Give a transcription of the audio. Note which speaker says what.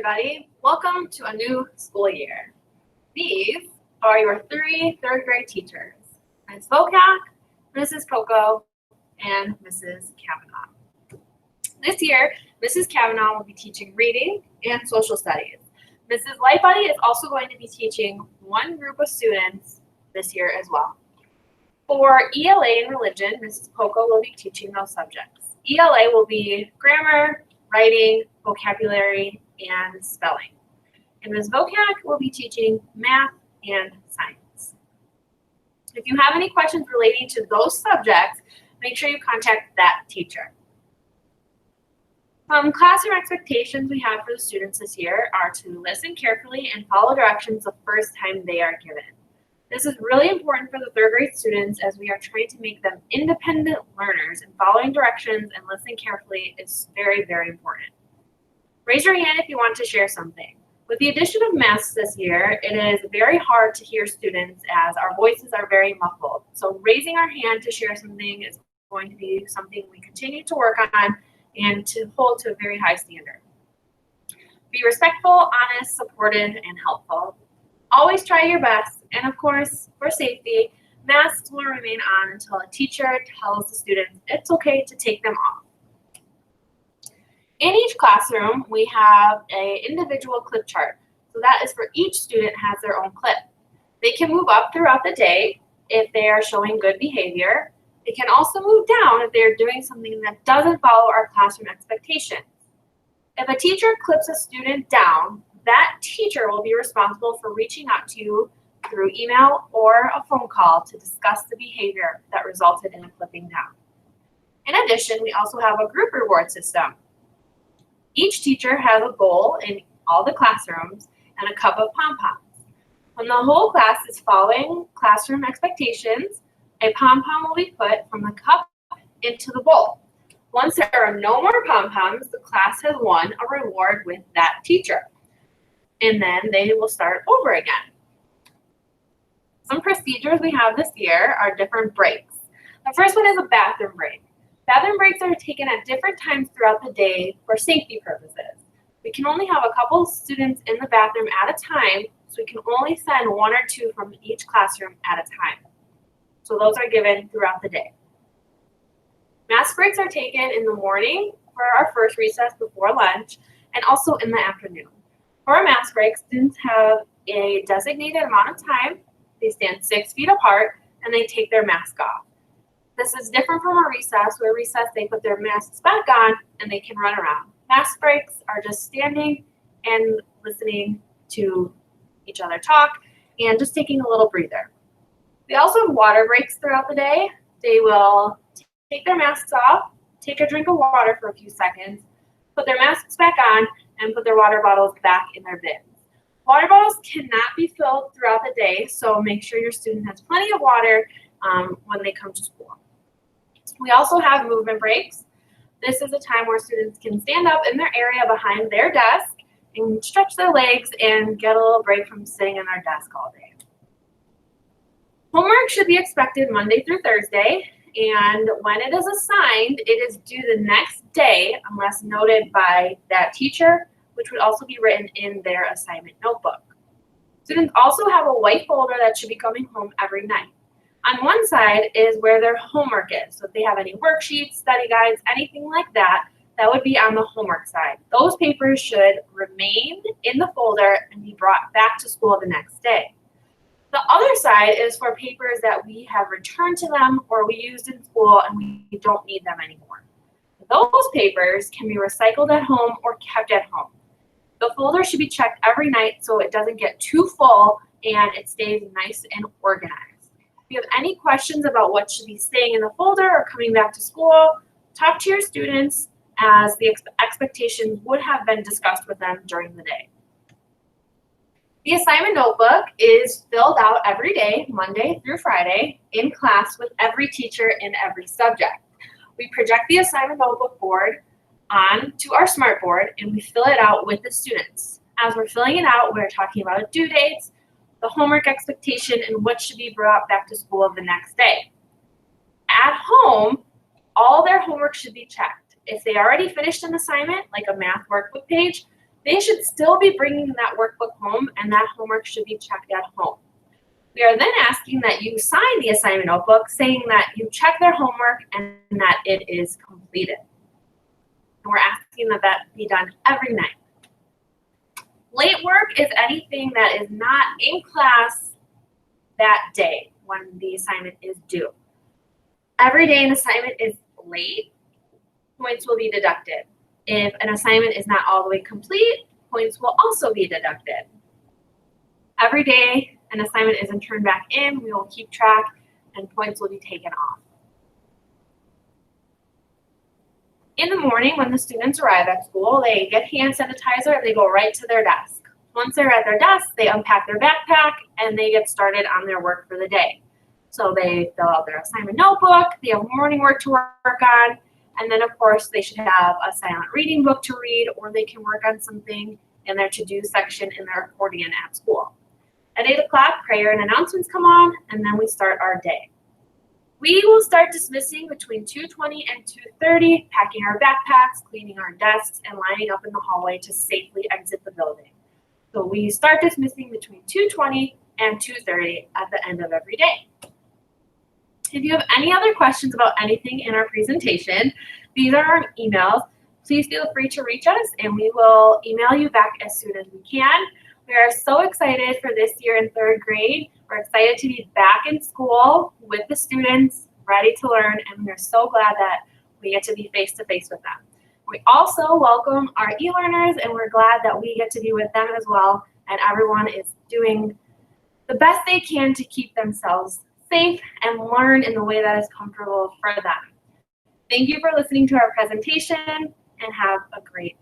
Speaker 1: everybody. Welcome to a new school year. These are your three third grade teachers. Ms. Vokac, Mrs. Polkow, and Mrs. Cavanaugh. This year, Mrs. Cavanaugh will be teaching reading and social studies. Mrs. Lightbody is also going to be teaching one group of students this year as well. For ELA and religion, Mrs. Polkow will be teaching those subjects. ELA will be grammar, writing, vocabulary, and spelling. And Ms. Vokac will be teaching math and science. If you have any questions relating to those subjects, make sure you contact that teacher. Some classroom expectations we have for the students this year are to listen carefully and follow directions the first time they are given. This is really important for the third grade students as we are trying to make them independent learners, and following directions and listening carefully is very, very important. Raise your hand if you want to share something. With the addition of masks this year, it is very hard to hear students as our voices are very muffled. So raising our hand to share something is going to be something we continue to work on and to hold to a very high standard. Be respectful, honest, supportive, and helpful. Always try your best, and of course, for safety, masks will remain on until a teacher tells the students it's okay to take them off. In each classroom, we have an individual clip chart. So that is for each student has their own clip. They can move up throughout the day if they are showing good behavior. They can also move down if they are doing something that doesn't follow our classroom expectations. If a teacher clips a student down, that teacher will be responsible for reaching out to you through email or a phone call to discuss the behavior that resulted in a clipping down. In addition, we also have a group reward system. Each teacher has a bowl in all the classrooms and a cup of pom-poms. When the whole class is following classroom expectations, a pom-pom will be put from the cup into the bowl. Once there are no more pom-poms, the class has won a reward with that teacher. And then they will start over again. Some procedures we have this year are different breaks. The first one is a bathroom break. Bathroom breaks are taken at different times throughout the day for safety purposes. We can only have a couple students in the bathroom at a time, so we can only send one or two from each classroom at a time. So those are given throughout the day. Mass breaks are taken in the morning for our first recess before lunch, and also in the afternoon. For a mass break, students have a designated amount of time. They stand 6 feet apart and they take their mask off. This is different from a recess, where recess they put their masks back on and they can run around. Mass breaks are just standing and listening to each other talk and just taking a little breather. We also have water breaks throughout the day. They will take their masks off, take a drink of water for a few seconds, put their masks back on, and put their water bottles back in their bins. Water bottles cannot be filled throughout the day, so make sure your student has plenty of water when they come to school. We also have movement breaks. This is a time where students can stand up in their area behind their desk and stretch their legs and get a little break from sitting in their desk all day. Homework should be expected Monday through Thursday, and when it is assigned, it is due the next day unless noted by that teacher, which would also be written in their assignment notebook. Students also have a white folder that should be coming home every night. On one side is where their homework is. So if they have any worksheets, study guides, anything like that, that would be on the homework side. Those papers should remain in the folder and be brought back to school the next day. The other side is for papers that we have returned to them or we used in school and we don't need them anymore. Those papers can be recycled at home or kept at home. The folder should be checked every night so it doesn't get too full and it stays nice and organized. If you have any questions about what should be staying in the folder or coming back to school, talk to your students as the expectations would have been discussed with them during the day. The assignment notebook is filled out every day, Monday through Friday, in class with every teacher in every subject. We project the assignment notebook board onto our smartboard and we fill it out with the students. As we're filling it out, we're talking about due dates, the homework expectation, and what should be brought back to school the next day. At home, all their homework should be checked. If they already finished an assignment, like a math workbook page, they should still be bringing that workbook home, and that homework should be checked at home. We are then asking that you sign the assignment notebook saying that you checked their homework and that it is completed. And we're asking that that be done every night. Late work is anything that is not in class that day when the assignment is due. Every day an assignment is late, points will be deducted. If an assignment is not all the way complete, points will also be deducted. Every day an assignment isn't turned back in, we will keep track and points will be taken off. In the morning when the students arrive at school, they get hand sanitizer and they go right to their desk. Once they're at their desk, they unpack their backpack and they get started on their work for the day. So they fill out their assignment notebook, they have morning work to work on, and then of course they should have a silent reading book to read, or they can work on something in their to-do section in their accordion at school. At 8 o'clock, prayer and announcements come on, and then we start our day. We will start dismissing between 2:20 and 2:30, packing our backpacks, cleaning our desks, and lining up in the hallway to safely exit the building. So we start dismissing between 2:20 and 2:30 at the end of every day. If you have any other questions about anything in our presentation, these are our emails. Please feel free to reach us and we will email you back as soon as we can. We are so excited for this year in 3rd grade. We're excited to be back in school with the students, ready to learn, and we're so glad that we get to be face-to-face with them. We also welcome our e-learners, and we're glad that we get to be with them as well, and everyone is doing the best they can to keep themselves safe and learn in the way that is comfortable for them. Thank you for listening to our presentation, and have a great